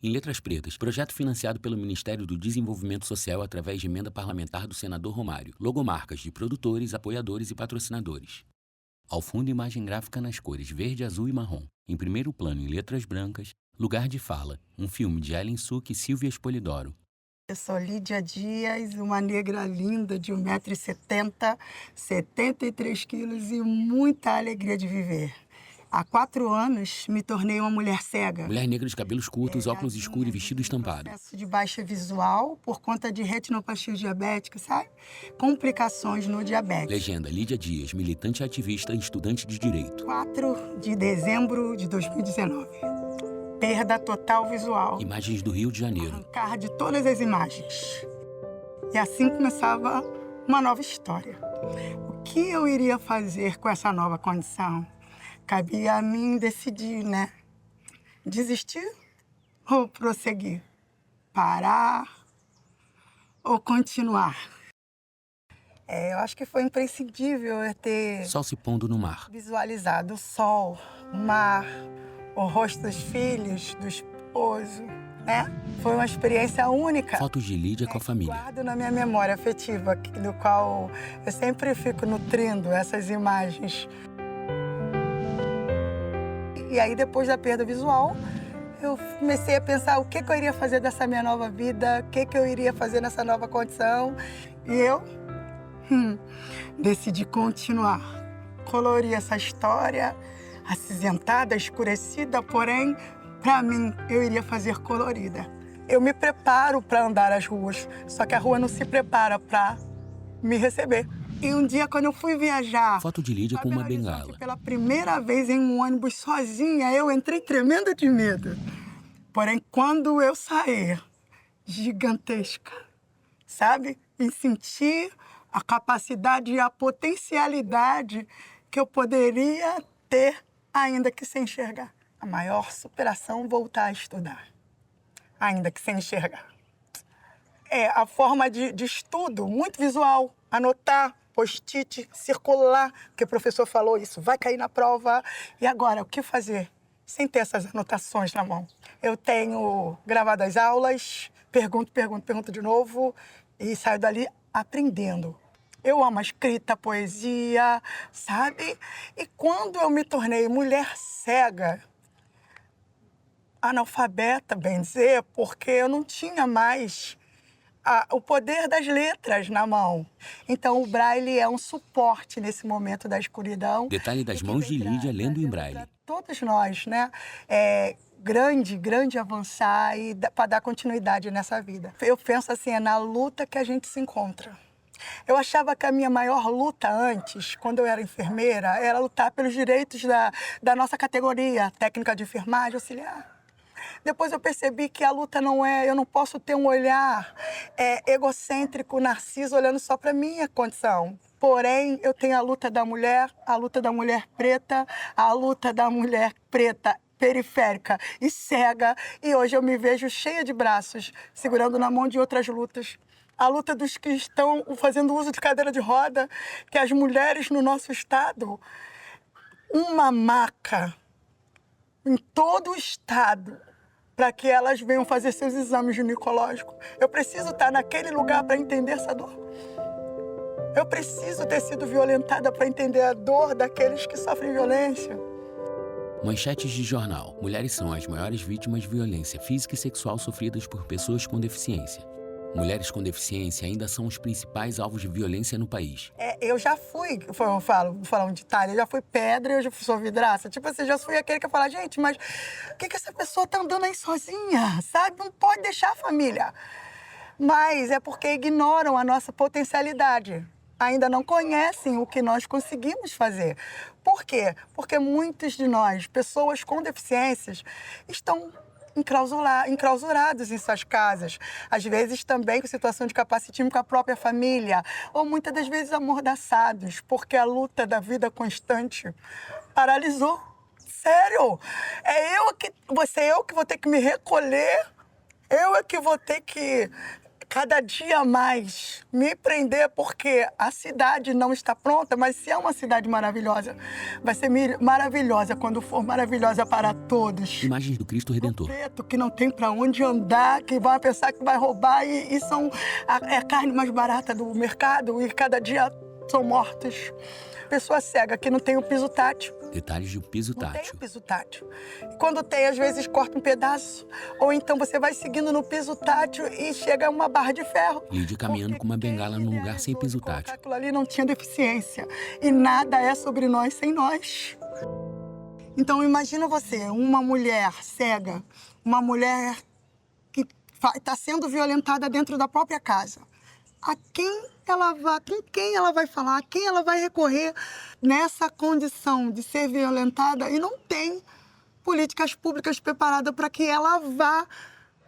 Em letras pretas, projeto financiado pelo Ministério do Desenvolvimento Social através de emenda parlamentar do senador Romário. Logomarcas de produtores, apoiadores e patrocinadores. Ao fundo, imagem gráfica nas cores verde, azul e marrom. Em primeiro plano, em letras brancas, Lugar de Fala, um filme de Ellen Suk e Silvia Espolidoro. Eu sou Lídia Dias, uma negra linda de 1,70 m, 73 quilos e muita alegria de viver. Há 4 anos, me tornei uma mulher cega. Mulher negra de cabelos curtos, óculos escuros e vestido estampado. Processo de baixa visual por conta de retinopatia diabética, sabe? Complicações no diabetes. Legenda: Lídia Dias, militante ativista e estudante de direito. 4 de dezembro de 2019. Perda total visual. Imagens do Rio de Janeiro. Arrancar de todas as imagens. E assim começava uma nova história. O que eu iria fazer com essa nova condição? Cabia a mim decidir, né? Desistir ou prosseguir? Parar ou continuar? Eu acho que foi imprescindível eu ter Sol se pondo no mar. visualizado o sol, o mar, o rosto dos filhos, do esposo, né? Foi uma experiência única. Fotos de Lídia com a família. Guardo na minha memória afetiva, do qual eu sempre fico nutrindo essas imagens. E aí, depois da perda visual, eu comecei a pensar o que eu iria fazer dessa minha nova vida, o que eu iria fazer nessa nova condição. E eu decidi continuar. Colori essa história, acinzentada, escurecida, porém, para mim, eu iria fazer colorida. Eu me preparo para andar as ruas, só que a rua não se prepara para me receber. E um dia, quando eu fui viajar... Foto de Lídia com uma bengala. Pela primeira vez em um ônibus sozinha, eu entrei tremenda de medo. Porém, quando eu saí, gigantesca, sabe? E senti a capacidade e a potencialidade que eu poderia ter, ainda que sem enxergar. A maior superação, voltar a estudar, ainda que sem enxergar. É a forma de estudo, muito visual, anotar, post-it, circular, porque o professor falou isso, vai cair na prova. E agora, o que fazer sem ter essas anotações na mão? Eu tenho gravado as aulas, pergunto de novo e saio dali aprendendo. Eu amo a escrita, a poesia, sabe? E quando eu me tornei mulher cega, analfabeta, bem dizer, porque eu não tinha mais o poder das letras na mão. Então, o braille é um suporte nesse momento da escuridão. Detalhe das mãos de Lídia lendo em braille. Todos nós, né? Grande avançar e para dar continuidade nessa vida. Eu penso assim, é na luta que a gente se encontra. Eu achava que a minha maior luta antes, quando eu era enfermeira, era lutar pelos direitos da nossa categoria, técnica de enfermagem, auxiliar. Depois eu percebi que a luta não é... Eu não posso ter um olhar egocêntrico, narciso, olhando só para a minha condição. Porém, eu tenho a luta da mulher preta, a luta da mulher preta periférica e cega. E hoje eu me vejo cheia de braços, segurando na mão de outras lutas. A luta dos que estão fazendo uso de cadeira de roda, que as mulheres no nosso estado, uma maca em todo o estado, para que elas venham fazer seus exames ginecológicos. Eu preciso estar naquele lugar para entender essa dor. Eu preciso ter sido violentada para entender a dor daqueles que sofrem violência. Manchetes de jornal. Mulheres são as maiores vítimas de violência física e sexual sofridas por pessoas com deficiência. Mulheres com deficiência ainda são os principais alvos de violência no vpaís. Eu já fui, vou falar um detalhe, eu já fui pedra, eu já sou vidraça. Tipo assim, já fui aquele que fala, gente, mas o que essa pessoa tá andando aí sozinha, sabe? Não pode deixar a família. Mas é porque ignoram a nossa potencialidade. Ainda não conhecem o que nós conseguimos fazer. Por quê? Porque muitos de nós, pessoas com deficiências, estão enclausurados em suas casas, às vezes também com situação de capacitismo com a própria família, ou muitas das vezes amordaçados, porque a luta da vida constante paralisou. Sério, eu que vou ter que me recolher, eu é que vou ter que cada dia mais me prender, porque a cidade não está pronta, mas se é uma cidade maravilhosa, vai ser maravilhosa quando for maravilhosa para todos. Imagens do Cristo Redentor. Preto que não tem para onde andar, que vai pensar que vai roubar e são a carne mais barata do mercado e cada dia são mortos. Pessoa cega que não tem o piso tátil. Detalhes de um piso Não tem tátil. o piso tátil. E quando tem, às vezes corta um pedaço. Ou então você vai seguindo no piso tátil e chega a uma barra de ferro. Lídia caminhando com uma bengala num lugar sem piso tátil. Aquilo ali não tinha deficiência. E nada é sobre nós sem nós. Então imagina você, uma mulher cega, uma mulher que está sendo violentada dentro da própria casa. Com quem ela vai falar, a quem ela vai recorrer nessa condição de ser violentada e não tem políticas públicas preparadas para que ela vá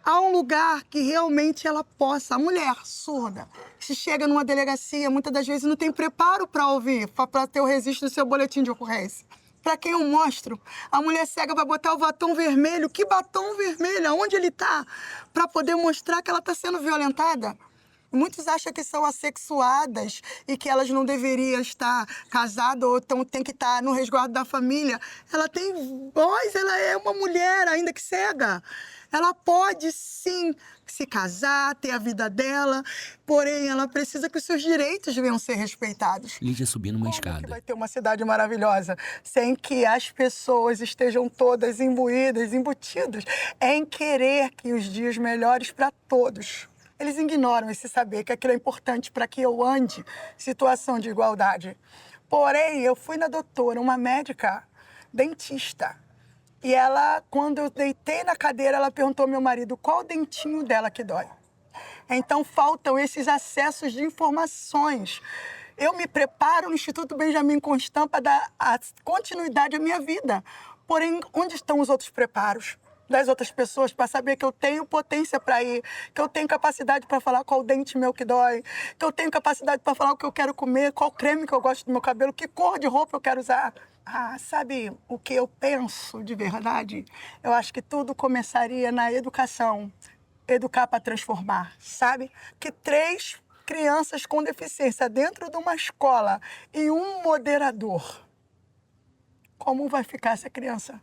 a um lugar que realmente ela possa. A mulher surda, se chega numa delegacia, muitas das vezes não tem preparo para ouvir, para ter o registro do seu boletim de ocorrência. Para quem eu mostro, a mulher cega vai botar o batom vermelho. Que batom vermelho? Aonde ele está? Para poder mostrar que ela está sendo violentada. Muitos acham que são assexuadas e que elas não deveriam estar casadas ou tem que estar no resguardo da família. Ela tem voz, ela é uma mulher, ainda que cega. Ela pode, sim, se casar, ter a vida dela, porém, ela precisa que os seus direitos venham ser respeitados. Lídia subindo uma Como escada. que vai ter uma cidade maravilhosa sem que as pessoas estejam todas imbuídas, embutidas em querer que os dias melhores para todos? Eles ignoram esse saber que aquilo é importante para que eu ande em situação de igualdade. Porém, eu fui na doutora, uma médica dentista. E ela, quando eu deitei na cadeira, ela perguntou ao meu marido qual dentinho dela que dói. Então, faltam esses acessos de informações. Eu me preparo no Instituto Benjamin Constant para dar a continuidade à minha vida. Porém, onde estão os outros preparos das outras pessoas para saber que eu tenho potência para ir, que eu tenho capacidade para falar qual dente meu que dói, que eu tenho capacidade para falar o que eu quero comer, qual creme que eu gosto do meu cabelo, que cor de roupa eu quero usar. Sabe o que eu penso de verdade? Eu acho que tudo começaria na educação. Educar para transformar, sabe? Que 3 crianças com deficiência dentro de uma escola e um moderador. Como vai ficar essa criança?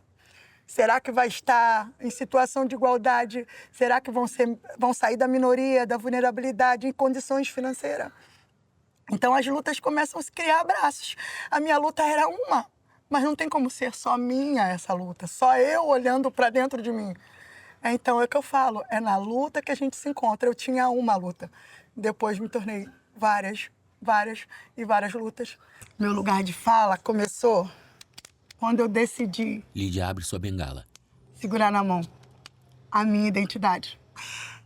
Será que vai estar em situação de igualdade? Será que vão sair da minoria, da vulnerabilidade, em condições financeiras? Então, as lutas começam a se criar abraços. A minha luta era uma, mas não tem como ser só minha essa luta, só eu olhando para dentro de mim. Então, é o que eu falo, é na luta que a gente se encontra. Eu tinha uma luta, depois me tornei várias lutas. Meu lugar de fala começou quando eu decidi... Lídia abre sua bengala. Segurar na mão a minha identidade.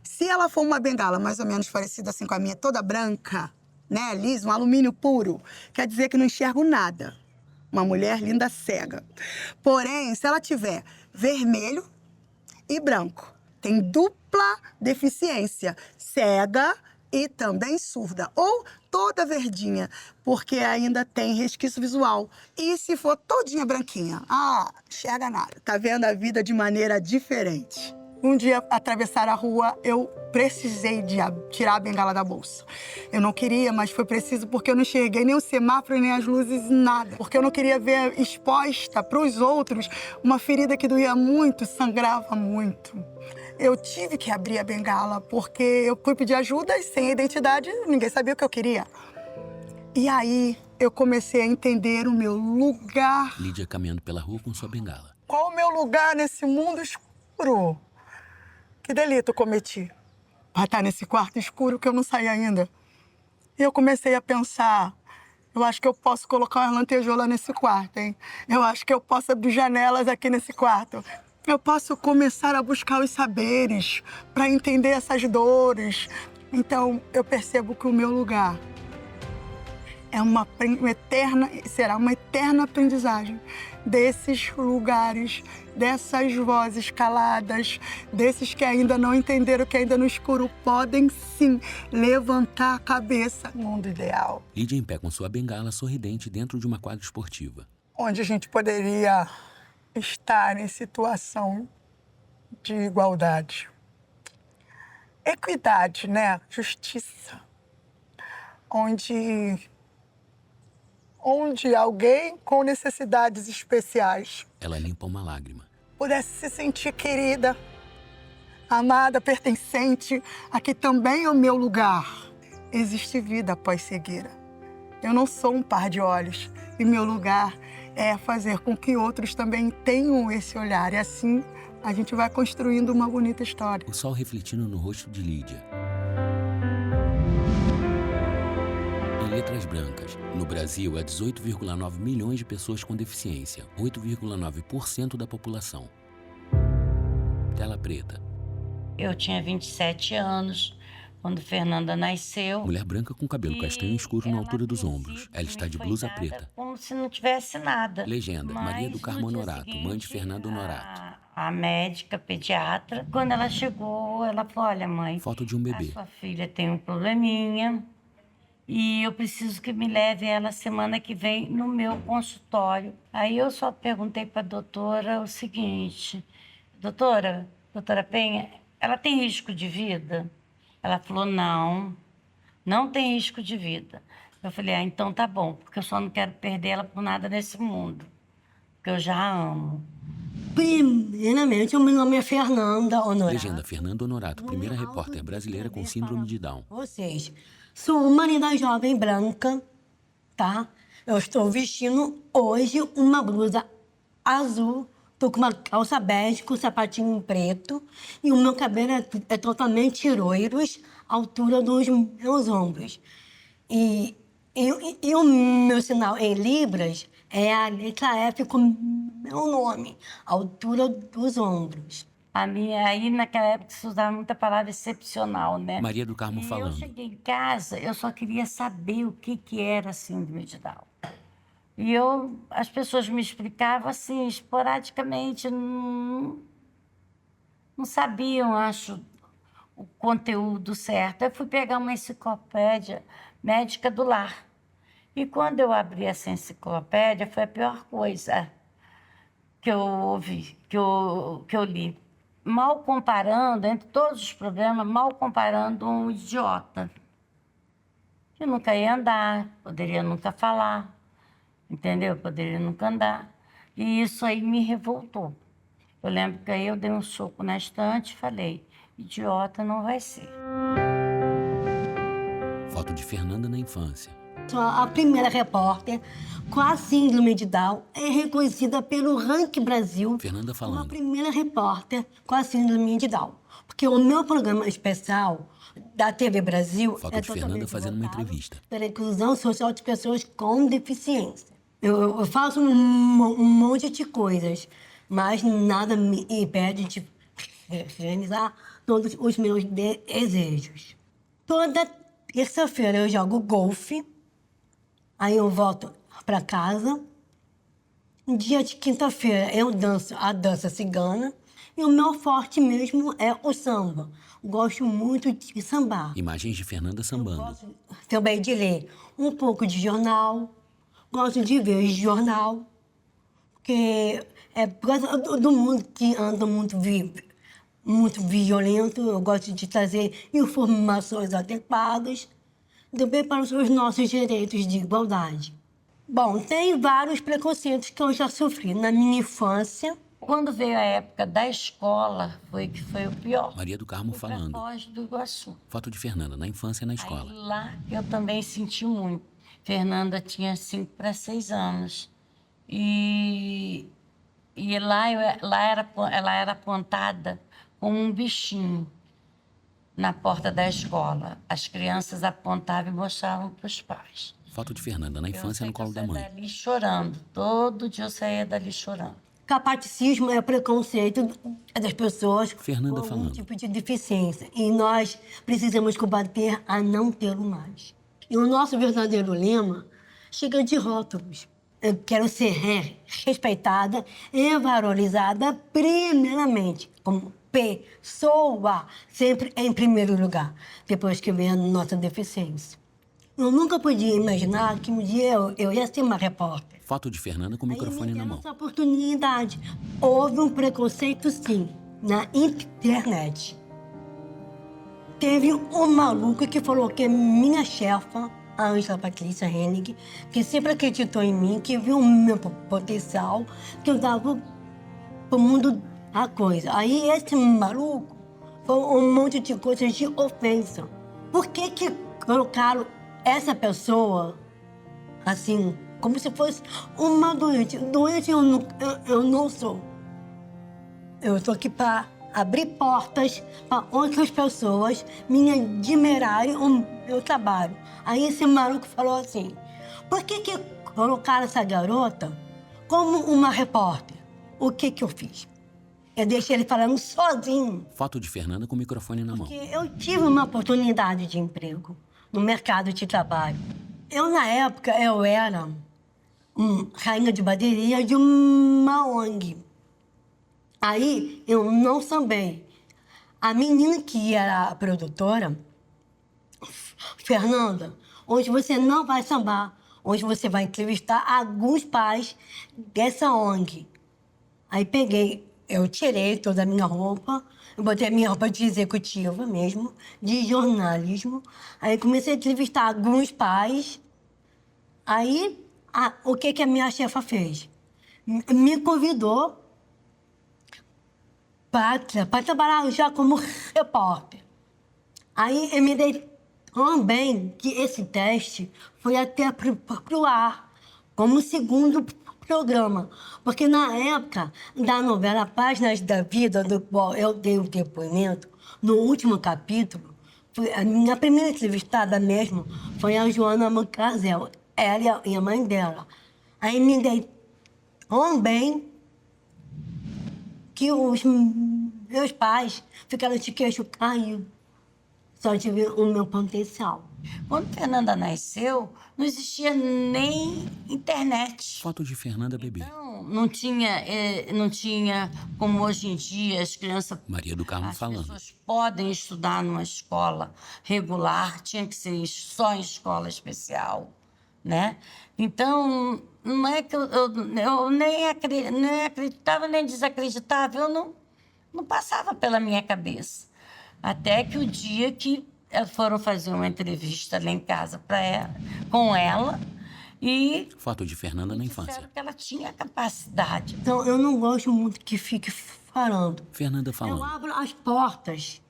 Se ela for uma bengala mais ou menos parecida assim com a minha, toda branca, né, lisa, um alumínio puro, quer dizer que não enxergo nada. Uma mulher linda cega. Porém, se ela tiver vermelho e branco, tem dupla deficiência, cega e também surda, ou toda verdinha, porque ainda tem resquício visual. E se for todinha branquinha, enxerga nada, tá vendo a vida de maneira diferente. Um dia, atravessar a rua, eu precisei de tirar a bengala da bolsa. Eu não queria, mas foi preciso porque eu não enxerguei nem o semáforo, nem as luzes, nada. Porque eu não queria ver exposta para os outros uma ferida que doía muito, sangrava muito. Eu tive que abrir a bengala porque eu fui pedir ajuda e sem identidade ninguém sabia o que eu queria. E aí eu comecei a entender o meu lugar. Lídia caminhando pela rua com sua bengala. Qual o meu lugar nesse mundo escuro? Que delito eu cometi? Para estar nesse quarto escuro que eu não saí ainda. E eu comecei a pensar, eu acho que eu posso colocar uma lantejola nesse quarto, hein? Eu acho que eu posso abrir janelas aqui nesse quarto. Eu posso começar a buscar os saberes para entender essas dores. Então, eu percebo que o meu lugar será uma eterna aprendizagem desses lugares, dessas vozes caladas, desses que ainda não entenderam, que ainda no escuro podem sim levantar a cabeça. Mundo ideal. Lídia em pé com sua bengala sorridente dentro de uma quadra esportiva. Onde a gente poderia estar em situação de igualdade. equidade, né? Justiça. Onde alguém com necessidades especiais Ela limpa uma lágrima. pudesse se sentir querida, amada, pertencente, aqui também é o meu lugar. Existe vida após cegueira. Eu não sou um par de olhos e meu lugar é fazer com que outros também tenham esse olhar. E assim a gente vai construindo uma bonita história. O sol refletindo no rosto de Lídia. Em letras brancas, no Brasil há 18,9 milhões de pessoas com deficiência, 8,9% da população. Tela preta. Eu tinha 27 anos quando Fernanda nasceu. Mulher branca com cabelo castanho escuro na altura dos ombros. Ela está de blusa preta. Como se não tivesse nada. Legenda: Mas Maria do Carmo no dia Honorato, mãe de seguinte, Fernando Honorato. A médica pediatra, quando ela chegou, ela falou: olha, mãe, Foto de um bebê. a sua filha tem um probleminha e eu preciso que me leve ela semana que vem no meu consultório. Aí eu só perguntei para a doutora o seguinte: doutora Penha, ela tem risco de vida? Ela falou: não tem risco de vida. Eu falei: então tá bom, porque eu só não quero perder ela por nada nesse mundo, porque eu já a amo. Primeiramente, o meu nome é Fernanda Honorato. Legenda: Fernanda Honorato, primeira repórter brasileira com síndrome de Down. Vocês, sou uma linda jovem branca, tá? Eu estou vestindo hoje uma blusa azul, tô com uma calça bege com sapatinho preto e o meu cabelo é totalmente loiros, altura dos meus ombros. E o meu sinal em libras é a letra F com meu nome, altura dos ombros. Aí naquela época se usava muita palavra excepcional, né? Maria do Carmo E falando. eu cheguei em casa, eu só queria saber o que era síndrome de Down. E as pessoas me explicavam assim, esporadicamente, não sabiam, acho, o conteúdo certo. Eu fui pegar uma enciclopédia médica do lar. E quando eu abri essa enciclopédia, foi a pior coisa que eu ouvi, que eu li. Mal comparando, entre todos os problemas, mal comparando um idiota. Que nunca ia andar, poderia nunca falar, entendeu? Poderia nunca andar. E isso aí me revoltou. Eu lembro que aí eu dei um soco na estante e falei: idiota não vai ser. Foto de Fernanda na infância. Sou a primeira repórter com a síndrome de Down, é reconhecida pelo Ranking Brasil Fernanda como a falando. primeira repórter com a síndrome de Down. Porque o meu programa especial da TV Brasil Foto de Fernanda fazendo uma entrevista. pela inclusão social de pessoas com deficiência. Eu faço um monte de coisas, mas nada me impede de realizar todos os meus desejos. Toda terça-feira eu jogo golfe, aí eu volto para casa. Dia de quinta-feira eu danço a dança cigana e o meu forte mesmo é o samba. Gosto muito de sambar. Imagens de Fernanda sambando. Gosto também de ler um pouco de jornal, gosto de ver jornal, porque é por causa do mundo que anda muito violento. Eu gosto de trazer informações adequadas também para os nossos direitos de igualdade. Bom, tem vários preconceitos que eu já sofri na minha infância. Quando veio a época da escola, foi o pior. Maria do Carmo Fui pra falando. Foz do Iguaçu. Foto de Fernanda na infância e na escola. Aí lá eu também senti muito. Fernanda tinha 5 para 6 anos. E lá ela era apontada como um bichinho na porta da escola. As crianças apontavam e mostravam para os pais. Foto de Fernanda na infância no colo da mãe. Eu saía dali chorando. Todo dia eu saía dali chorando. Capacitismo é preconceito das pessoas Fernanda com algum falando. tipo de deficiência. E nós precisamos combater a não tê-lo mais. E o nosso verdadeiro lema chega de rótulos. Eu quero ser respeitada e valorizada primeiramente, como pessoa, sempre em primeiro lugar, depois que vem a nossa deficiência. Eu nunca podia imaginar que um dia eu ia ser uma repórter. Foto de Fernanda com o microfone na mão. Essa oportunidade. Houve um preconceito, sim, na internet. teve um maluco que falou que minha chefa, a Ângela Patrícia Hennig, que sempre acreditou em mim, que viu o meu potencial, que eu dava pro mundo a coisa. Aí esse maluco falou um monte de coisas de ofensa. Por que colocaram essa pessoa assim, como se fosse uma doente? Doente eu não sou. Eu estou aqui para abrir portas para outras pessoas me admirarem o meu trabalho. Aí esse maluco falou assim, por que colocaram essa garota como uma repórter? O que eu fiz? Eu deixei ele falando sozinho. Foto de Fernanda com o microfone na mão. Porque eu tive uma oportunidade de emprego no mercado de trabalho. Na época, eu era rainha de bateria de uma ONG. Aí, eu não sambei. A menina que era a produtora, Fernanda, hoje você não vai sambar. Hoje você vai entrevistar alguns pais dessa ONG. Aí eu tirei toda a minha roupa, eu botei a minha roupa de executiva mesmo, de jornalismo. Aí comecei a entrevistar alguns pais. Aí, o que a minha chefa fez? Me convidou para trabalhar já como repórter. Aí eu me dei tão bem que esse teste foi até pro ar, como segundo programa. Porque na época da novela Páginas da Vida, do qual eu dei um depoimento, no último capítulo, a minha primeira entrevistada mesmo foi a Joana Macazel, ela e a mãe dela. Aí me dei tão bem que os meus pais ficaram de queixo caído. Só tive o meu potencial. Quando Fernanda nasceu, não existia nem internet. Foto de Fernanda bebê. Então, não tinha como hoje em dia as crianças... Maria do Carmo falando. As pessoas podem estudar numa escola regular, tinha que ser só em escola especial, né? Então, não é que eu nem acreditava, nem desacreditava, eu não passava pela minha cabeça. Até que o dia que foram fazer uma entrevista lá em casa com ela e... Foto de Fernanda na infância. Disseram que ela tinha capacidade. Então, eu não gosto muito que fique falando. Fernanda falando. Eu abro as portas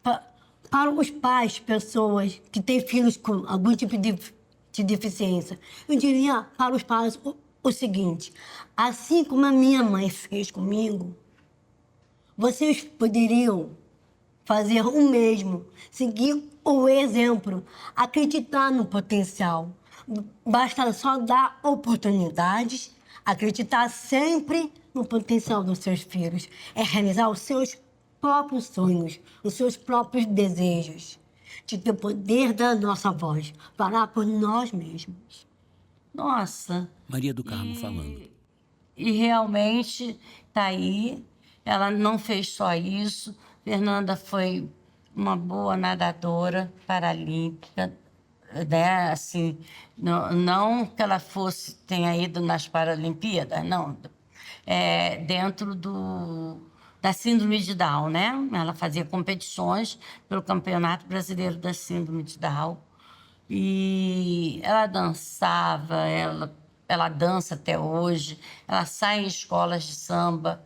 para os pais, pessoas que têm filhos com algum tipo de deficiência. Eu diria para os pais o seguinte, assim como a minha mãe fez comigo, vocês poderiam fazer o mesmo, seguir o exemplo, acreditar no potencial. Basta só dar oportunidades, acreditar sempre no potencial dos seus filhos. É realizar os seus próprios sonhos, os seus próprios desejos. De ter o poder da nossa voz, falar por nós mesmos. Nossa. Maria do Carmo falando. E realmente está aí. Ela não fez só isso. Fernanda foi uma boa nadadora paralímpica, né? Assim, não que ela tenha ido nas Paralimpíadas, não. Dentro da Síndrome de Down, né? Ela fazia competições pelo Campeonato Brasileiro da Síndrome de Down. E ela dançava, ela dança até hoje, ela sai em escolas de samba.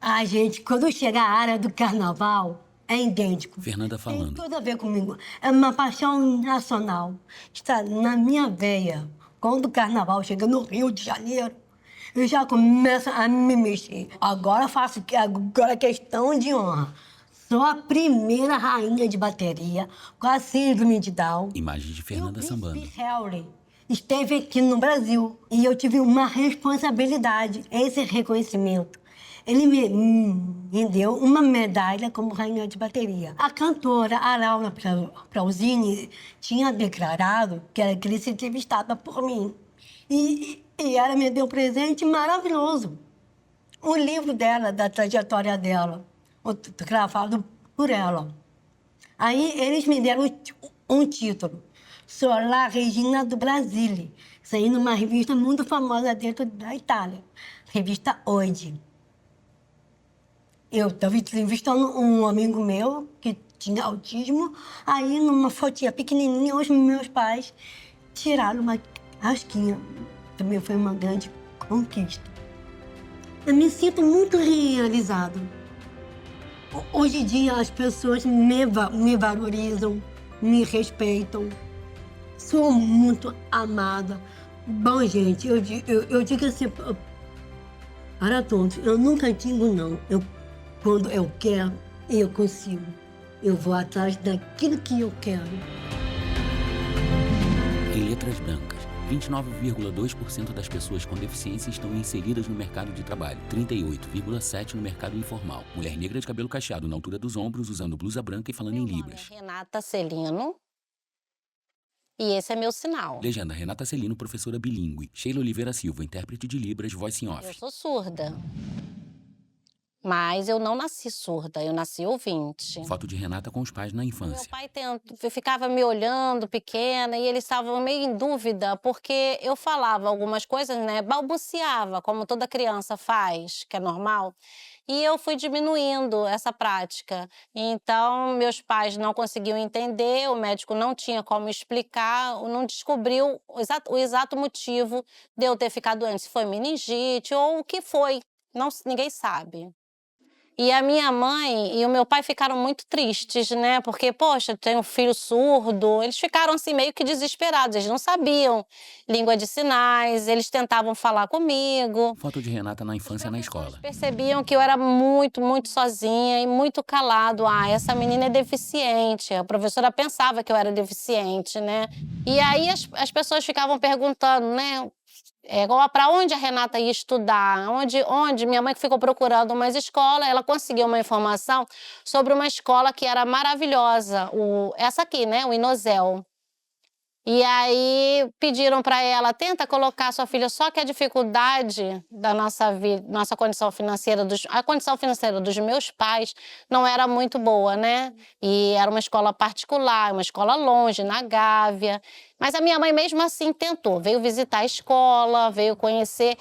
Ai, gente, quando chega a área do carnaval, é idêntico. Fernanda falando. Tem tudo a ver comigo. É uma paixão nacional. Está na minha veia. Quando o carnaval chega no Rio de Janeiro, eu já começo a me mexer. Agora faço questão de honra. Sou a primeira rainha de bateria com a síndrome de Down. Imagem de Fernanda sambando. O príncipe Harry esteve aqui no Brasil e eu tive uma responsabilidade, esse reconhecimento. Ele me deu uma medalha como rainha de bateria. A cantora Araura Prauzini tinha declarado que ela queria ser entrevistada por mim. E ela me deu um presente maravilhoso. Um livro dela, da trajetória dela, gravado por ela. Aí eles me deram um título. Sou La Regina do Brasile. Saí numa revista muito famosa dentro da Itália. Revista Hoje. Eu estava entrevistando um amigo meu que tinha autismo. Aí, numa fotinha pequenininha, os meus pais tiraram uma rasquinha. Também foi uma grande conquista. Eu me sinto muito realizado. Hoje em dia, as pessoas me valorizam, me respeitam. Sou muito amada. Bom, gente, eu digo assim para todos, eu nunca digo não. Quando eu quero, eu consigo. Eu vou atrás daquilo que eu quero. Em letras brancas, 29,2% das pessoas com deficiência estão inseridas no mercado de trabalho, 38,7% no mercado informal. Mulher negra de cabelo cacheado na altura dos ombros, usando blusa branca e falando em libras. Meu nome é Renata Celino e esse é meu sinal. Legenda: Renata Celino, professora bilíngue. Sheila Oliveira Silva, intérprete de libras, voice in Eu off. sou surda, mas eu não nasci surda, eu nasci ouvinte. Foto de Renata com os pais na Meu infância. pai ficava me olhando pequena e eles estavam meio em dúvida porque eu falava algumas coisas, né? Balbuciava, como toda criança faz, que é normal. E eu fui diminuindo essa prática. Então, meus pais não conseguiam entender, o médico não tinha como explicar, não descobriu o exato motivo de eu ter ficado doente. Se foi meningite ou o que foi, não, ninguém sabe. E a minha mãe e o meu pai ficaram muito tristes, né? Porque, poxa, tem um filho surdo. Eles ficaram assim meio que desesperados, eles não sabiam língua de sinais, eles tentavam falar comigo. Foto de Renata na infância na escola. Eles percebiam que eu era muito, muito sozinha e muito calado. Ah, essa menina é deficiente. A professora pensava que eu era deficiente, né? E aí as pessoas ficavam perguntando, né? Para onde a Renata ia estudar? Onde? Minha mãe ficou procurando uma escola, ela conseguiu uma informação sobre uma escola que era maravilhosa, essa aqui, né? O Inosel. E aí pediram para ela, tenta colocar sua filha, só que a dificuldade da nossa vida, a condição financeira dos meus pais não era muito boa, né? E era uma escola particular, uma escola longe, na Gávea. Mas a minha mãe mesmo assim tentou, veio visitar a escola, veio conhecer.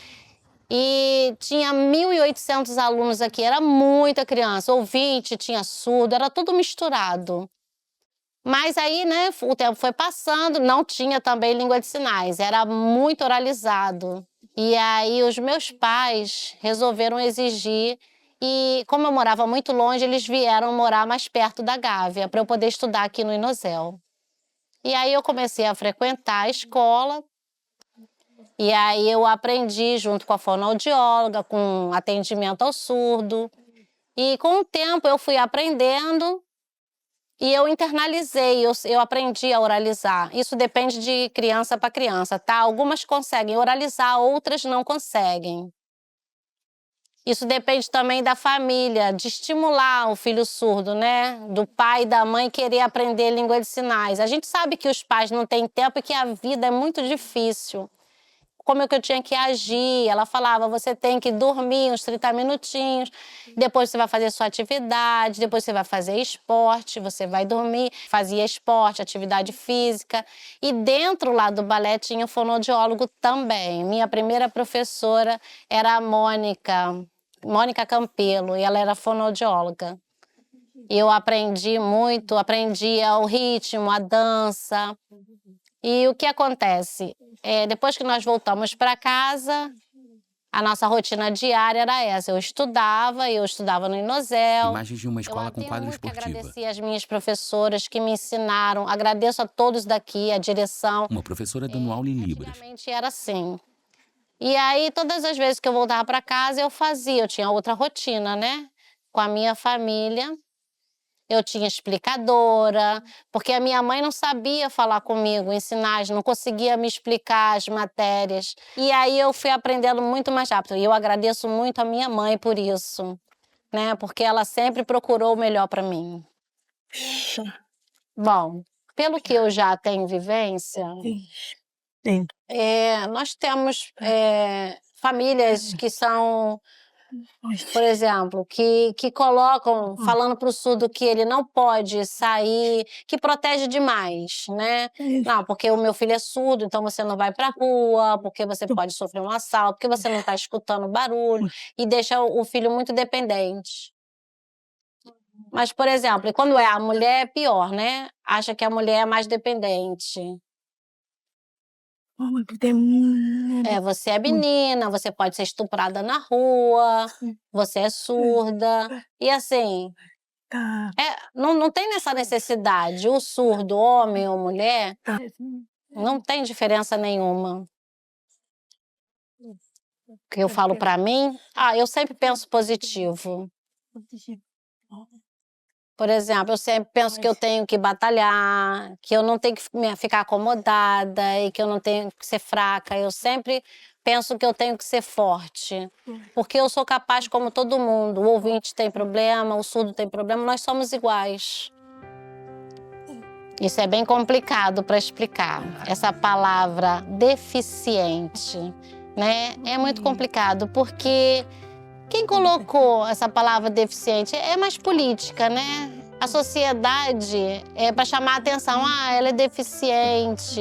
E tinha 1.800 alunos aqui, era muita criança, ouvinte, tinha surdo, era tudo misturado. Mas aí, né, o tempo foi passando, não tinha também língua de sinais, era muito oralizado. E aí os meus pais resolveram exigir, e como eu morava muito longe, eles vieram morar mais perto da Gávea, para eu poder estudar aqui no Inosel. E aí eu comecei a frequentar a escola, e aí eu aprendi junto com a fonoaudióloga, com atendimento ao surdo. E com o tempo eu fui aprendendo. E eu internalizei, eu aprendi a oralizar. Isso depende de criança para criança, tá? Algumas conseguem oralizar, outras não conseguem. Isso depende também da família, de estimular o filho surdo, né? Do pai e da mãe querer aprender língua de sinais. A gente sabe que os pais não têm tempo e que a vida é muito difícil. Como é que eu tinha que agir? Ela falava, você tem que dormir uns 30 minutinhos, depois você vai fazer sua atividade, depois você vai fazer esporte, você vai dormir. Fazia esporte, atividade física. E dentro lá do balé tinha um fonoaudiólogo também. Minha primeira professora era a Mônica Campelo, e ela era fonoaudióloga. Eu aprendi muito, aprendia o ritmo, a dança. E o que acontece? Depois que nós voltamos para casa, a nossa rotina diária era essa. Eu estudava no Inosel. Imagens de uma escola com quadro Eu tenho muito que esportiva. agradecer as minhas professoras que me ensinaram. Agradeço a todos daqui, a direção. Uma professora dando aula em libras. Antigamente era assim. E aí, todas as vezes que eu voltava para casa, eu tinha outra rotina, né? Com a minha família. Eu tinha explicadora, porque a minha mãe não sabia falar comigo em sinais, não conseguia me explicar as matérias. E aí eu fui aprendendo muito mais rápido. E eu agradeço muito a minha mãe por isso, né? Porque ela sempre procurou o melhor para mim. Bom, pelo que eu já tenho vivência, Sim. nós temos famílias que são, por exemplo, que colocam, falando para o surdo que ele não pode sair, que protege demais, né? Não, porque o meu filho é surdo, então você não vai para a rua, porque você pode sofrer um assalto, porque você não está escutando barulho, e deixa o filho muito dependente. Mas, por exemplo, e quando é a mulher, é pior, né? Acha que a mulher é mais dependente. Você é menina, você pode ser estuprada na rua, você é surda. E assim, Tá. não tem essa necessidade. O surdo, homem ou mulher, não tem diferença nenhuma. O que eu falo pra mim, eu sempre penso positivo. Por exemplo, eu sempre penso que eu tenho que batalhar, que eu não tenho que ficar acomodada e que eu não tenho que ser fraca. Eu sempre penso que eu tenho que ser forte, porque eu sou capaz como todo mundo. O ouvinte tem problema, o surdo tem problema, nós somos iguais. Isso é bem complicado para explicar, essa palavra deficiente, né? É muito complicado, porque quem colocou essa palavra deficiente é mais política, né? A sociedade é para chamar a atenção. Ela é deficiente,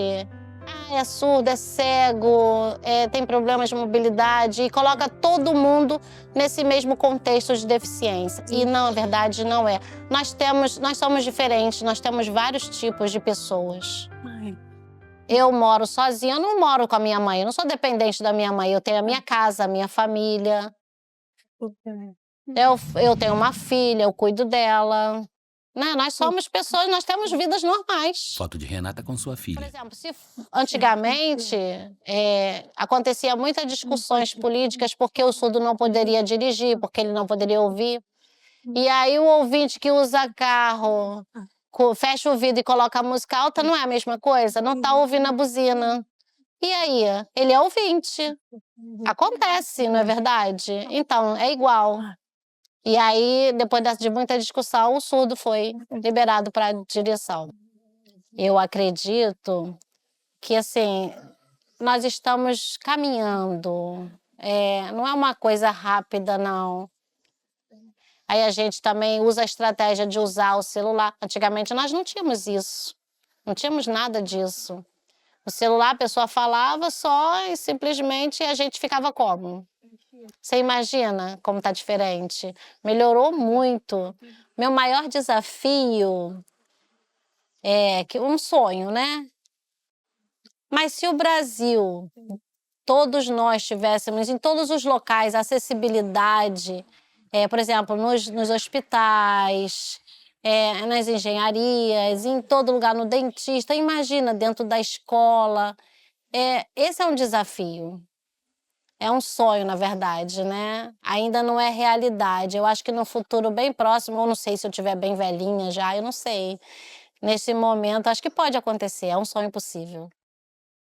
é surdo, é cego, tem problemas de mobilidade e coloca todo mundo nesse mesmo contexto de deficiência. E não, na verdade, não é. Nós somos diferentes, nós temos vários tipos de pessoas. Eu moro sozinha, eu não moro com a minha mãe, eu não sou dependente da minha mãe, eu tenho a minha casa, a minha família. Eu tenho uma filha, eu cuido dela. Né? Nós somos pessoas, nós temos vidas normais. Foto de Renata com sua Por filha. exemplo, se antigamente acontecia muitas discussões políticas porque o surdo não poderia dirigir, porque ele não poderia ouvir. E aí o ouvinte que usa carro, fecha o vidro e coloca a música alta, não é a mesma coisa? Não está ouvindo a buzina. E aí? Ele é ouvinte. Acontece, não é verdade? Então, é igual. E aí, depois de muita discussão, o surdo foi liberado para a direção. Eu acredito que, assim, nós estamos caminhando. Não é uma coisa rápida, não. Aí a gente também usa a estratégia de usar o celular. Antigamente nós não tínhamos isso. Não tínhamos nada disso. O celular, a pessoa falava só e simplesmente a gente ficava como? Você imagina como tá diferente? Melhorou muito. Meu maior desafio um sonho, né? Mas se o Brasil, todos nós tivéssemos em todos os locais acessibilidade, por exemplo, nos hospitais, nas engenharias, em todo lugar, no dentista, imagina, dentro da escola. Esse é um desafio. É um sonho, na verdade, né? Ainda não é realidade. Eu acho que no futuro bem próximo, ou não sei se eu estiver bem velhinha já, eu não sei. Nesse momento, acho que pode acontecer, é um sonho possível.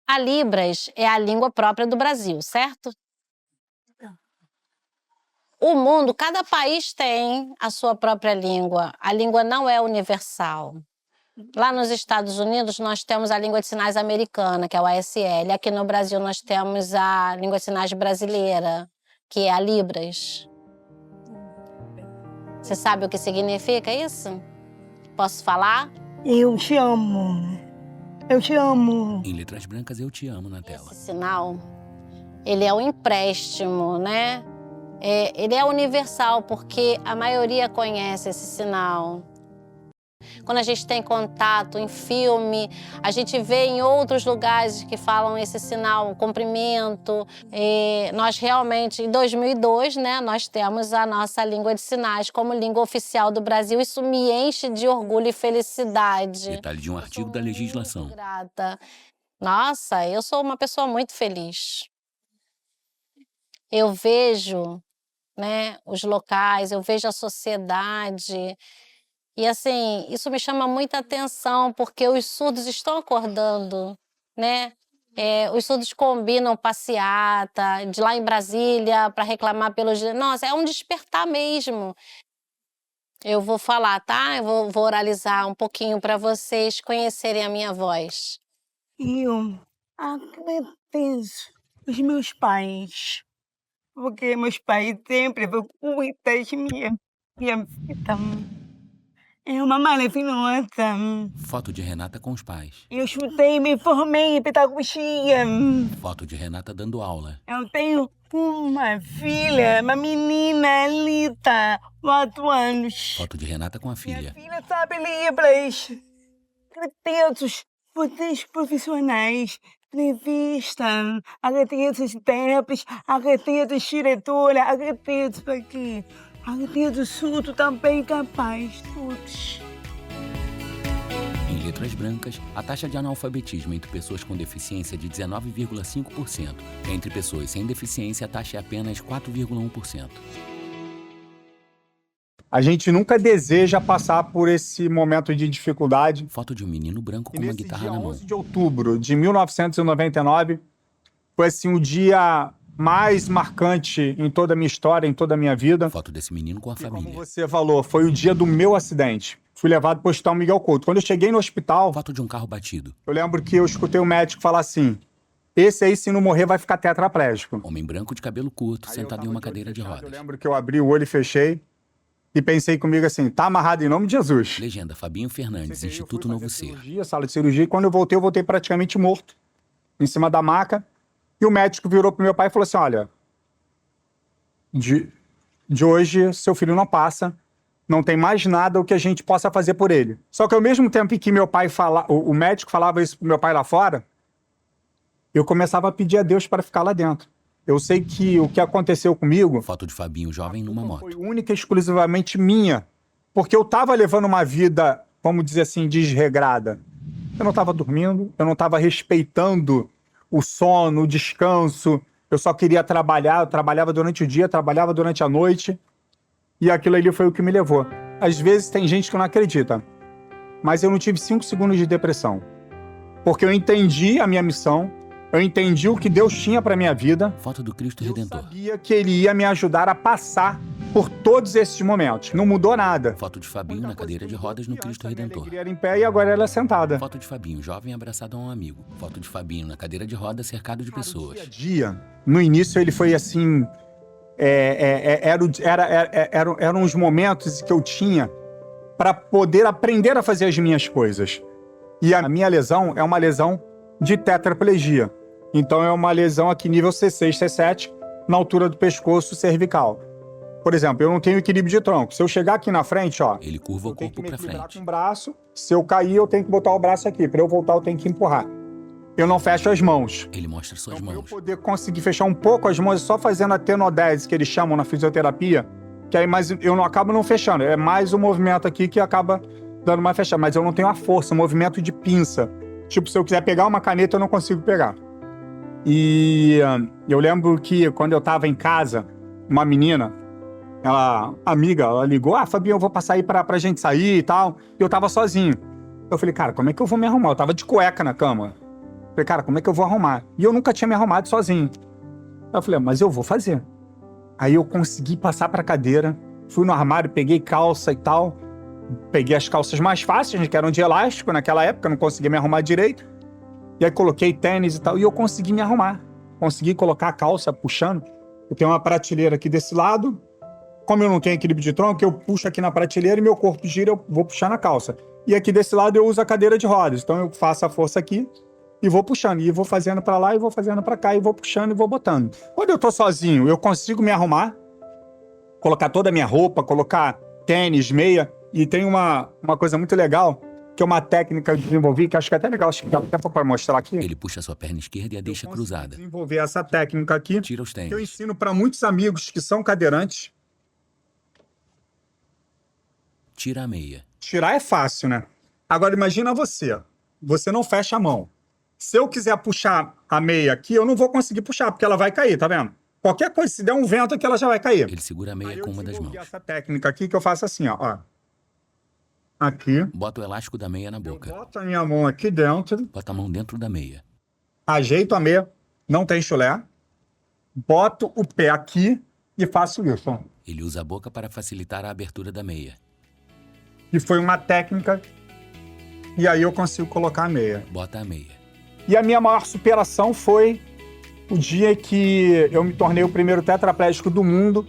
A Libras é a língua própria do Brasil, certo? O mundo, cada país tem a sua própria língua. A língua não é universal. Lá nos Estados Unidos, nós temos a língua de sinais americana, que é o ASL. Aqui no Brasil, nós temos a língua de sinais brasileira, que é a Libras. Você sabe o que significa isso? Posso falar? Eu te amo. Eu te amo. Em letras brancas, eu te amo na tela. Esse sinal, ele é um empréstimo, né? Ele é universal, porque a maioria conhece esse sinal. Quando a gente tem contato em filme, a gente vê em outros lugares que falam esse sinal, um cumprimento. Nós realmente, em 2002, né, nós temos a nossa língua de sinais como língua oficial do Brasil. Isso me enche de orgulho e felicidade. Detalhe de um artigo da legislação. Muito grata. Nossa, eu sou uma pessoa muito feliz. Eu vejo, né, os locais, eu vejo a sociedade. E assim, isso me chama muita atenção, porque os surdos estão acordando, né? Os surdos combinam passeata, de lá em Brasília, para reclamar pelos... Nossa, é um despertar mesmo. Eu vou falar, tá? Eu vou oralizar um pouquinho para vocês conhecerem a minha voz. Eu agradeço os meus pais, porque meus pais sempre cuidam de minha vida. É uma maravilhosa. Foto de Renata com os pais. Eu estudei, me formei em pedagogia. Foto de Renata dando aula. Eu tenho uma filha, uma menina Lita, 4 anos. Foto de Renata com a Minha filha. filha sabe Libras. Arquitetos, vocês profissionais, entrevista, arquitetos intérpretes, arquitetos diretora, arquitetos aqui, arquitetos surdo também capaz, todos. Em letras brancas, a taxa de analfabetismo entre pessoas com deficiência é de 19,5%. Entre pessoas sem deficiência, a taxa é apenas 4,1%. A gente nunca deseja passar por esse momento de dificuldade. Foto de um menino branco E com uma nesse guitarra dia na mão. 11 de outubro de 1999, foi assim o dia mais marcante em toda a minha história, em toda a minha vida. Foto desse menino com a E como família. você falou, foi o dia do meu acidente. Fui levado para o Hospital Miguel Couto. Quando eu cheguei no hospital, Foto de um carro batido. eu lembro que eu escutei o médico falar assim: esse aí, se não morrer, vai ficar tetraplégico. Homem branco de cabelo curto, Aí eu sentado em tava uma de olho cadeira de fechado, rodas. Eu lembro que eu abri o olho e fechei e pensei comigo assim: tá amarrado em nome de Jesus. Legenda Fabinho Fernandes, Aí eu Instituto fui Novo fazer Ser. cirurgia, sala de cirurgia, e quando eu voltei praticamente morto, em cima da maca. E o médico virou pro meu pai e falou assim: olha, de hoje seu filho não passa, não tem mais nada o que a gente possa fazer por ele. Só que ao mesmo tempo que meu pai o médico falava isso pro meu pai lá fora, eu começava a pedir a Deus para ficar lá dentro. Eu sei que o que aconteceu comigo Foto de Fabinho jovem numa foi moto. única e exclusivamente minha, porque eu tava levando uma vida, vamos dizer assim, desregrada. Eu não tava dormindo, eu não tava respeitando o sono, o descanso. Eu só queria trabalhar, eu trabalhava durante o dia, trabalhava durante a noite. E aquilo ali foi o que me levou. Às vezes tem gente que não acredita, mas eu não tive 5 segundos de depressão. Porque eu entendi a minha missão, eu entendi o que Deus tinha para minha vida. Foto do Cristo Eu Redentor. sabia que Ele ia me ajudar a passar por todos esses momentos. Não mudou nada. Foto de Fabinho na cadeira de rodas no Cristo Redentor. A minha alegria era em pé e agora ela é sentada. Foto de Fabinho jovem abraçado a um amigo. Foto de Fabinho na cadeira de rodas cercado de Dia a pessoas. dia, no início ele foi assim, eram os momentos que eu tinha para poder aprender a fazer as minhas coisas. E a minha lesão é uma lesão de tetraplegia. Então é uma lesão aqui nível C6, C7, na altura do pescoço cervical. Por exemplo, eu não tenho equilíbrio de tronco. Se eu chegar aqui na frente, ó, Ele curva o eu tenho que corpo me pra equilibrar frente. com o braço. Se eu cair, eu tenho que botar o braço aqui. Para eu voltar, eu tenho que empurrar. Eu não fecho as mãos. Ele mostra suas Então, para eu mãos. poder conseguir fechar um pouco as mãos, é só fazendo a tenodese, que eles chamam na fisioterapia, que aí eu não acabo não fechando. É mais o movimento aqui que acaba dando uma fechada. Mas eu não tenho a força, o movimento de pinça. Tipo, se eu quiser pegar uma caneta, eu não consigo pegar. E eu lembro que quando eu tava em casa, uma menina, ela ligou: Fabinho, eu vou passar aí pra gente sair e tal. E eu tava sozinho. Eu falei: cara, como é que eu vou me arrumar? Eu tava de cueca na cama. Falei: cara, como é que eu vou arrumar? E eu nunca tinha me arrumado sozinho. Aí eu falei: mas eu vou fazer. Aí eu consegui passar pra cadeira, fui no armário, peguei calça e tal. Peguei as calças mais fáceis, que eram de elástico naquela época, eu não conseguia me arrumar direito. E aí coloquei tênis e tal, e eu consegui me arrumar. Consegui colocar a calça puxando. Eu tenho uma prateleira aqui desse lado. Como eu não tenho equilíbrio de tronco, eu puxo aqui na prateleira e meu corpo gira, eu vou puxar na calça. E aqui desse lado eu uso a cadeira de rodas. Então eu faço a força aqui e vou puxando. E vou fazendo pra lá e vou fazendo pra cá. E vou puxando e vou botando. Quando eu tô sozinho, eu consigo me arrumar. Colocar toda a minha roupa, colocar tênis, meia. E tem uma coisa muito legal, que é uma técnica que eu desenvolvi, que acho que é até legal, acho que dá até para mostrar aqui. Ele puxa sua perna esquerda e a deixa cruzada. Desenvolver essa técnica aqui, Tira os que eu tênis. ensino para muitos amigos que são cadeirantes. Tira a meia. Tirar é fácil, né? Agora imagina você. Você não fecha a mão. Se eu quiser puxar a meia aqui, eu não vou conseguir puxar, porque ela vai cair, tá vendo? Qualquer coisa, se der um vento aqui, ela já vai cair. Ele segura a meia Aí com eu uma das desenvolvi mãos. essa técnica aqui, que eu faço assim, ó. Aqui. Bota o elástico da meia na Eu boca. boto a minha mão aqui dentro. Bota a mão dentro da meia. Ajeito a meia, não tem chulé, boto o pé aqui e faço isso. Ele usa a boca para facilitar a abertura da meia. E foi uma técnica, e aí eu consigo colocar a meia. Bota a meia. E a minha maior superação foi o dia que eu me tornei o primeiro tetraplégico do mundo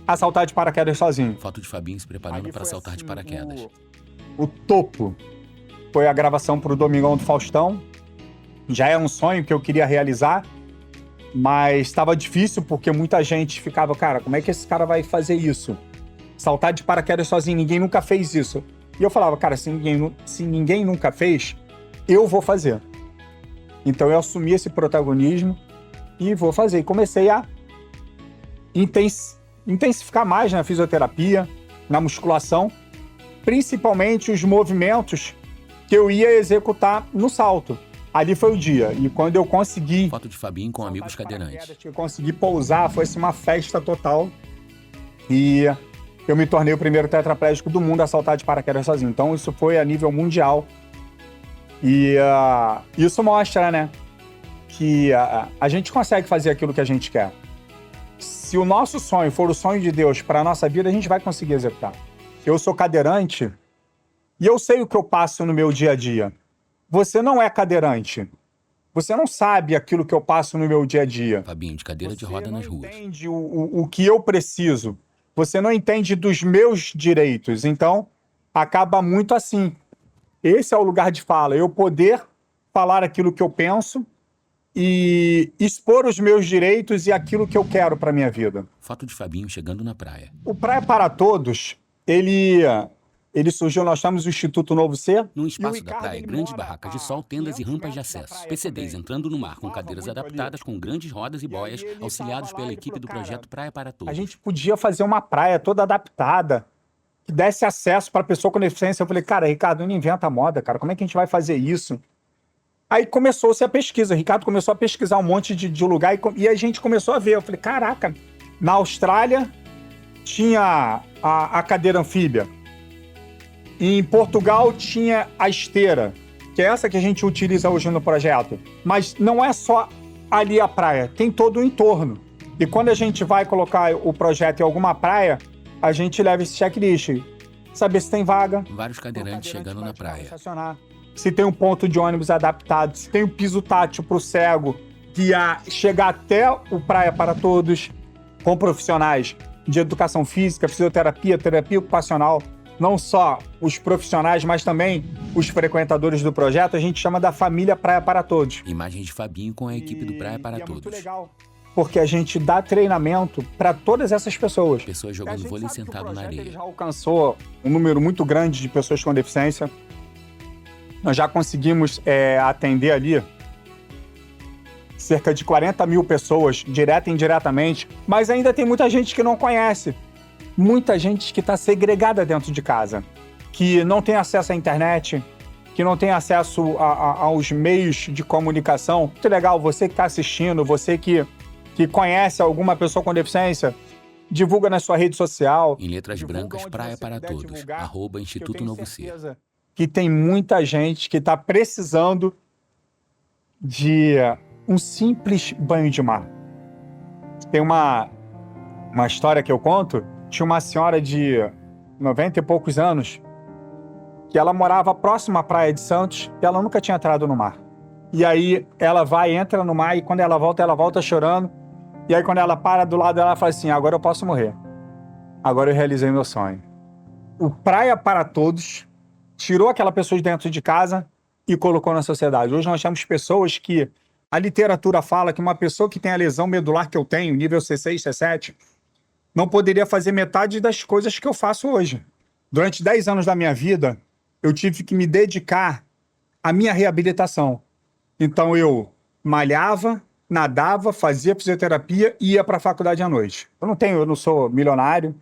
a saltar de paraquedas sozinho. Foto de Fabinho se preparando Ali para foi saltar de assim, paraquedas. O topo foi a gravação pro Domingão do Faustão. Já era um sonho que eu queria realizar. Mas estava difícil porque muita gente ficava, cara, como é que esse cara vai fazer isso? Saltar de paraquedas sozinho, ninguém nunca fez isso. E eu falava, cara, se ninguém nunca fez, eu vou fazer. Então eu assumi esse protagonismo e vou fazer. E comecei a intensificar mais na fisioterapia, na musculação, principalmente os movimentos que eu ia executar no salto. Ali foi o dia. E quando eu consegui... Foto de Fabinho com amigos cadeirantes. Eu consegui pousar, foi assim, uma festa total. E eu me tornei o primeiro tetraplégico do mundo a saltar de paraquedas sozinho. Então isso foi a nível mundial. E isso mostra, né, que a gente consegue fazer aquilo que a gente quer. Se o nosso sonho for o sonho de Deus para a nossa vida, a gente vai conseguir executar. Eu sou cadeirante e eu sei o que eu passo no meu dia a dia. Você não é cadeirante. Você não sabe aquilo que eu passo no meu dia a dia. Fabinho de cadeira de roda nas ruas. Você não entende o que eu preciso. Você não entende dos meus direitos. Então, acaba muito assim. Esse é o lugar de fala. Eu poder falar aquilo que eu penso e expor os meus direitos e aquilo que eu quero para minha vida. Foto de Fabinho chegando na praia. O Praia para Todos, ele surgiu, nós chamamos o Instituto Novo Ser. Num espaço da praia, grandes barracas de sol, tendas e rampas de acesso. PCDs entrando no mar com cadeiras adaptadas, com grandes rodas e boias, auxiliados pela equipe do projeto Praia para Todos. A gente podia fazer uma praia toda adaptada, que desse acesso para pessoa com deficiência. Eu falei, cara, Ricardo, não inventa moda, cara. Como é que a gente vai fazer isso? Aí começou-se a pesquisa. Ricardo começou a pesquisar um monte de lugar e a gente começou a ver. Eu falei, caraca, na Austrália tinha a cadeira anfíbia. Em Portugal tinha a esteira, que é essa que a gente utiliza hoje no projeto. Mas não é só ali a praia, tem todo o entorno. E quando a gente vai colocar o projeto em alguma praia, a gente leva esse checklist. Saber se tem vaga. Vários cadeirantes chegando na praia. Se tem um ponto de ônibus adaptado, se tem um piso tátil para o cego, que chegar até o Praia para Todos, com profissionais de educação física, fisioterapia, terapia ocupacional, não só os profissionais, mas também os frequentadores do projeto, a gente chama da família Praia para Todos. Imagens de Fabinho com a equipe do Praia para é Todos. Muito legal, porque a gente dá treinamento para todas essas pessoas. Pessoas jogando vôlei sentado na areia. Ele já alcançou um número muito grande de pessoas com deficiência. Nós já conseguimos atender ali cerca de 40 mil pessoas, direta e indiretamente, mas ainda tem muita gente que não conhece. Muita gente que está segregada dentro de casa, que não tem acesso à internet, que não tem acesso aos meios de comunicação. Muito legal, você que está assistindo, você que conhece alguma pessoa com deficiência, divulga na sua rede social. Em letras brancas, Praia para Todos, @Instituto Novo Ser. Que tem muita gente que está precisando de um simples banho de mar. Tem uma história que eu conto. Tinha uma senhora de 90 e poucos anos que ela morava próximo à Praia de Santos e ela nunca tinha entrado no mar. E aí ela entra no mar e quando ela volta chorando. E aí quando ela para do lado dela, ela fala assim, agora eu posso morrer. Agora eu realizei meu sonho. O Praia para Todos tirou aquela pessoa de dentro de casa e colocou na sociedade. Hoje nós temos pessoas que... A literatura fala que uma pessoa que tem a lesão medular que eu tenho, nível C6, C7, não poderia fazer metade das coisas que eu faço hoje. Durante 10 anos da minha vida, eu tive que me dedicar à minha reabilitação. Então eu malhava, nadava, fazia fisioterapia e ia para a faculdade à noite. Eu não sou milionário,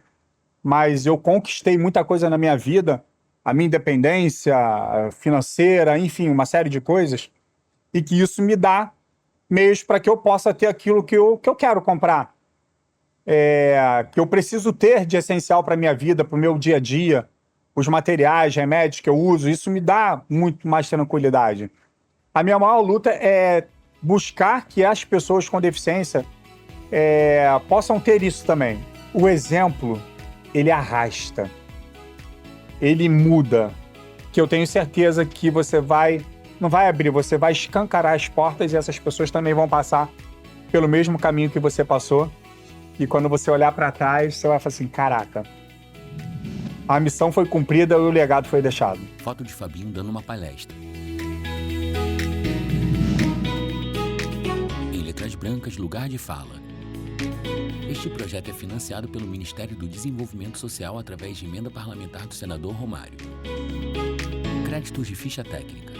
mas eu conquistei muita coisa na minha vida, a minha independência financeira, enfim, uma série de coisas, e que isso me dá meios para que eu possa ter aquilo que eu quero comprar. Que eu preciso ter de essencial para a minha vida, para o meu dia a dia, os materiais, remédios que eu uso, isso me dá muito mais tranquilidade. A minha maior luta é buscar que as pessoas com deficiência possam ter isso também. O exemplo, ele arrasta, ele muda, que eu tenho certeza que você não vai abrir, você vai escancarar as portas e essas pessoas também vão passar pelo mesmo caminho que você passou. E quando você olhar para trás, você vai falar assim, caraca, a missão foi cumprida e o legado foi deixado. Foto de Fabinho dando uma palestra. Em letras Brancas Lugar de Fala. Este projeto é financiado pelo Ministério do Desenvolvimento Social através de emenda parlamentar do senador Romário. Créditos de ficha técnica.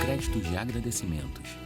Créditos de agradecimentos.